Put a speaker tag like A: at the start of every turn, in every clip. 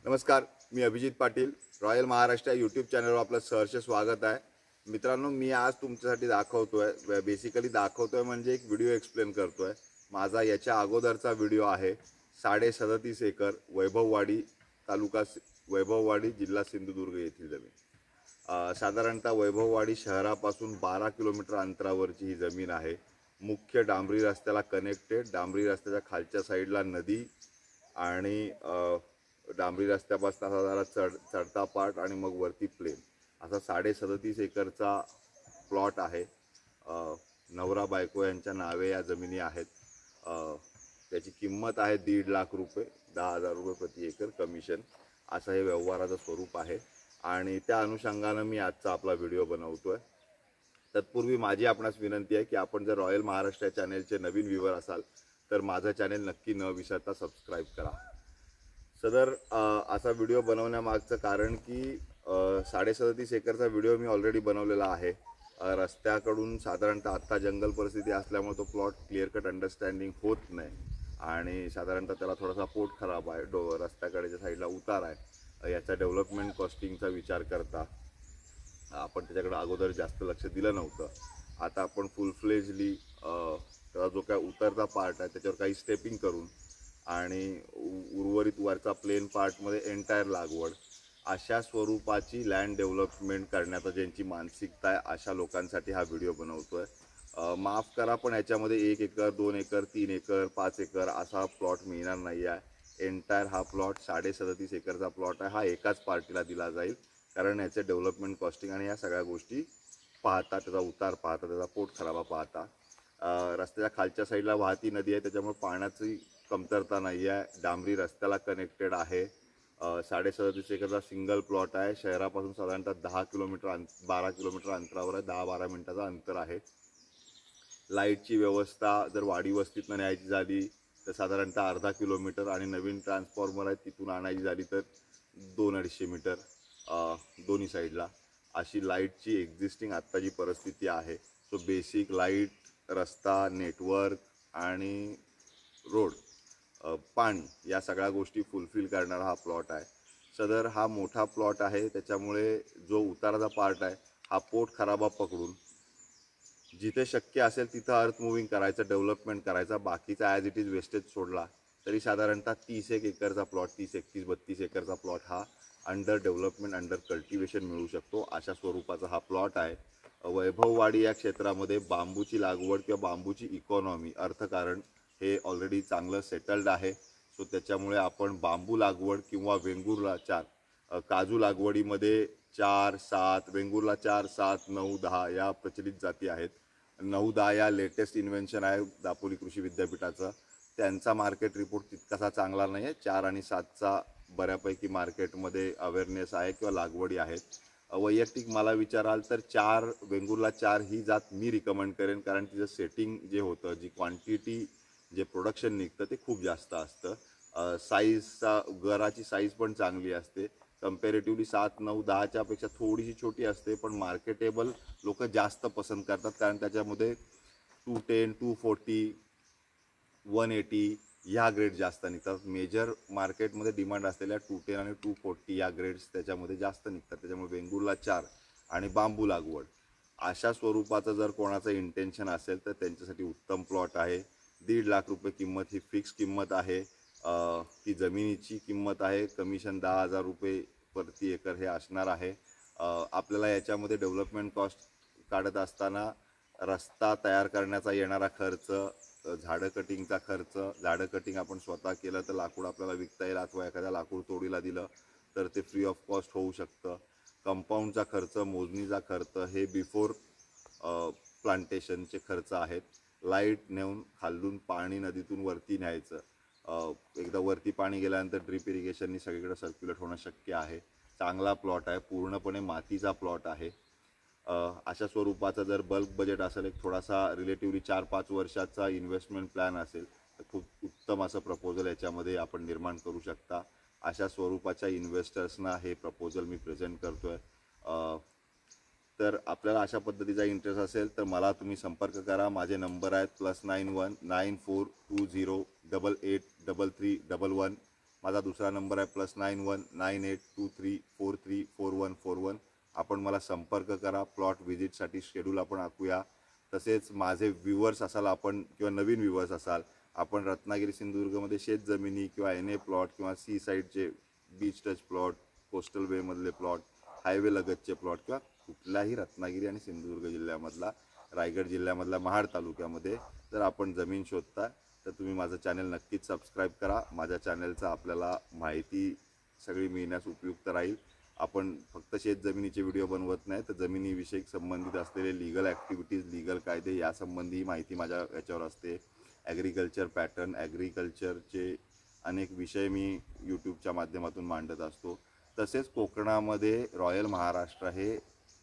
A: नमस्कार, मी Abhijit Patil. Royal Maharashtra YouTube चॅनलवर आपलं सहर्ष स्वागत आहे. मित्रांनो, मी आज तुमच्यासाठी बेसिकली दाखवतोय म्हणजे एक व्हिडिओ एक्सप्लेन करतोय. माझा याच्या अगोदरचा व्हिडिओ आहे 37.5 एकर वैभववाडी तालुका वैभववाडी जिल्हा सिंधुदुर्ग येथील जमीन. साधारणतः वैभववाडी शहरापासून 12 किलोमीटर अंतरावरची ही जमीन आहे. मुख्य डांबरी रस्त्याला कनेक्टेड. डांबरी रस्त्याच्या खालच्या साईडला नदी आणि डांबरी रस्त्यापासून असा जरा चढता पार्ट आणि मग वरती प्लेन असा 37.5 एकरचा प्लॉट आहे. नवरा बायको यांच्या नावे या जमिनी आहेत. त्याची किंमत आहे 1.5 लाख रुपये, 10,000 रुपये प्रति एकर कमिशन, असं हे व्यवहाराचं स्वरूप आहे. आणि त्या अनुषंगानं मी आजचा आपला व्हिडिओ बनवतोय. तत्पूर्वी माझी आपणास विनंती आहे की आपण जर रॉयल महाराष्ट्र चॅनेलचे नवीन व्ह्यूवर असाल तर माझं चॅनेल नक्की न विसरता सबस्क्राईब करा. सदर असा व्हिडिओ बनवण्यामागचं कारण की 37.5 एकरचा व्हिडिओ मी ऑलरेडी बनवलेला आहे. रस्त्याकडून साधारणतः आत्ता जंगल परिस्थिती असल्यामुळे तो प्लॉट क्लिअर कट अंडरस्टँडिंग होत नाही आणि साधारणतः त्याला थोडासा पोट खराब आहे. रस्त्याकडेच्या साईडला उतार आहे. याचा डेव्हलपमेंट कॉस्टिंगचा विचार करता आपण त्याच्याकडे अगोदर जास्त लक्ष दिलं नव्हतं. आता आपण फुल फ्लेजली त्याचा जो काय उतरता पार्ट आहे त्याच्यावर काही स्टेपिंग करून आणि उर्वरित वरचा प्लेन पार्टमध्ये एंटायर लागवड अशा स्वरूपाची लँड डेव्हलपमेंट करण्याचा ज्यांची मानसिकता आहे अशा लोकांसाठी हा व्हिडिओ बनवतोय. माफ करा पण याच्यामध्ये 1 एकर 2 एकर 3 एकर 5 एकर असा प्लॉट मिळणार नाही आहे. एंटायर हा प्लॉट 37.5 एकरचा प्लॉट आहे. हा एकाच पार्टीला दिला जाईल कारण याचे डेव्हलपमेंट कॉस्टिंग आणि या सगळ्या गोष्टी पाहता, त्याचा उतार पाहता, त्याचा पोट खराबा पाहता. रस्त्याच्या खालच्या साईडला वाहती नदी आहे त्याच्यामुळे पाण्याची कमतरता नाही आहे. डांबरी रस्त्याला कनेक्टेड आहे. 37.5 एकरचा सिंगल प्लॉट आहे. शहरापासून साधारणतः 12 किलोमीटर अंतरावर आहे. 10-12 मिनिटाचं अंतर आहे. लाईटची व्यवस्था जर वाडी वस्तीतनं न्यायची झाली तर साधारणतः अर्धा किलोमीटर आणि नवीन ट्रान्सफॉर्मर आहे तिथून आणायची झाली तर 200-250 मीटर दोन्ही साईडला अशी लाईटची एक्झिस्टिंग आत्ता जी परिस्थिती आहे. सो बेसिक लाईट, रस्ता, नेटवर्क आणि रोड, पाणी या सगळ्या गोष्टी फुलफिल करणारा हा प्लॉट आहे. सदर हा मोठा प्लॉट आहे त्याच्यामुळे जो उताराचा पार्ट आहे हा पोट खराबा पकडून जिथे शक्य असेल तिथं अर्थ मुव्हिंग करायचं, डेव्हलपमेंट करायचा. बाकीचा ॲज इट इज वेस्टेज सोडला तरी साधारणतः 30 एकरचा प्लॉट, 30, 31, 32 एकरचा प्लॉट हा अंडर डेव्हलपमेंट, अंडर कल्टिवेशन मिळू शकतो अशा स्वरूपाचा हा प्लॉट आहे. वैभववाडी या क्षेत्रामध्ये बांबूची लागवड किंवा बांबूची इकॉनॉमी, अर्थकारण हे ऑलरेडी चांगलं सेटल्ड आहे. सो त्याच्यामुळे आपण बांबू लागवड किंवा वेंगुर्ला 4, काजू लागवडीमध्ये 4, 7, वेंगुर्ला 4, 7, 9, 10 या प्रचलित जाती आहेत. 9, 10 या लेटेस्ट इन्व्हेन्शन आहे दापोली कृषी विद्यापीठाचं. त्यांचा मार्केट रिपोर्ट तितकासा चांगला नाही आहे. 4 आणि 7चा बऱ्यापैकी मार्केटमध्ये अवेअरनेस आहे किंवा लागवडी आहेत. वैयक्तिक मला विचाराल तर वेंगुर्ला 4 ही जात मी रिकमेंड करेन कारण तिचं सेटिंग जे होतं, जी क्वांटिटी, जे प्रोडक्शन निघतं ते खूप जास्त असतं. साईजचा गराची साईज पण चांगली असते. कम्पॅरेटिव्हली 7, 9, 10च्या पेक्षा थोडीशी छोटी असते पण मार्केटेबल लोक जास्त पसंत करतात कारण त्याच्यामध्ये 210, 240, 180 ह्या ग्रेड जास्त निघतात. मेजर मार्केटमध्ये डिमांड असलेल्या 210 आणि 240 या ग्रेड्स त्याच्यामध्ये जास्त निघतात. त्याच्यामुळे वेंगुर्ला 4 आणि बांबू लागवड अशा स्वरूपाचं जर कोणाचं इंटेन्शन असेल तर त्यांच्यासाठी उत्तम प्लॉट आहे. 1.5 लाख रुपये किंमत ही फिक्स किंमत आहे. ती जमिनीची किंमत आहे. कमिशन 10,000 रुपये प्रति एकर हे असणार आहे. आपल्याला याच्यामध्ये डेव्हलपमेंट कॉस्ट काढत असताना रस्ता तयार करण्याचा येणारा खर्च, झाडं कटिंगचा खर्च, झाडं कटिंग आपण स्वतः केलं तर लाकूड आपल्याला विकता येईल अथवा एखाद्या लाकूड तोडीला दिलं तर ते फ्री ऑफ कॉस्ट होऊ शकतं. कंपाऊंडचा खर्च, मोजणीचा खर्च हे बिफोर प्लांटेशनचे खर्च आहेत. लाईट नेऊन खालून पाणी नदीतून वरती न्यायचं. एकदा वरती पाणी गेल्यानंतर ड्रिप इरिगेशननी सगळीकडे सर्क्युलेट होणं शक्य आहे. चांगला प्लॉट आहे. पूर्णपणे मातीचा प्लॉट आहे. अशा स्वरूपाचा जर बल्क बजेट असेल, एक थोडासा रिलेटिव्हली 4-5 वर्षाचा इन्व्हेस्टमेंट प्लॅन असेल तर खूप उत्तम असं प्रपोजल याच्यामध्ये आपण निर्माण करू शकता. अशा स्वरूपाच्या इन्व्हेस्टर्सना हे प्रपोजल मी प्रेझेंट करतो आहे. तर आपल्याला अशा पद्धतीचा इंटरेस्ट असेल तर मला तुम्ही संपर्क करा. माझे नंबर आहेत +91 9420 883311. माझा दुसरा नंबर आहे +919823434141. आपण मला संपर्क करा. प्लॉट व्हिजिटसाठी शेड्यूल आपण आखूया. तसेच माझे व्ह्यूवर्स असाल आपण किंवा नवीन व्ह्यूवर्स असाल, आपण रत्नागिरी सिंधुदुर्गमध्ये शेतजमिनी किंवा NA प्लॉट किंवा सी साईडचे बीच टच प्लॉट, कोस्टल वेमधले प्लॉट, हायवे लगतचे प्लॉट किंवा कुठल्याही रत्नागिरी आणि सिंधुदुर्ग जिल्ह्यामधला, रायगड जिल्ह्यामधला महाड तालुक्यामध्ये जर आपण जमीन शोधता तर तुम्ही माझं चॅनल नक्कीच सबस्क्राईब करा. माझ्या चॅनलचा आपल्याला माहिती सगळी मिळण्यास उपयुक्त राहील. आपण फक्त शेतजमिनीचे व्हिडिओ बनवत नाही, तर जमिनीविषयक संबंधित असलेले लीगल ॲक्टिव्हिटीज, लीगल कायदे यासंबंधी माहिती माझ्या याच्यावर असते. ॲग्रिकल्चर पॅटर्न, ॲग्रिकल्चरचे अनेक विषय मी यूट्यूबच्या माध्यमातून मांडत असतो. तसेच कोकणामध्ये रॉयल महाराष्ट्र हे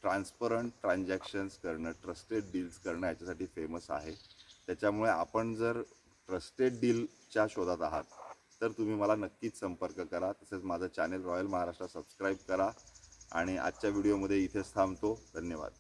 A: ट्रान्सपरंट ट्रान्झॅक्शन्स करणं, ट्रस्टेड डील्स करणं याच्यासाठी फेमस आहे. त्याच्यामुळे आपण जर ट्रस्टेड डीलच्या शोधात आहात तर तुम्ही मला नक्कीच संपर्क करा. तसेच माझं चॅनल रॉयल महाराष्ट्र सबस्क्राईब करा. आणि आजच्या व्हिडिओमध्ये इथेच थांबतो. धन्यवाद.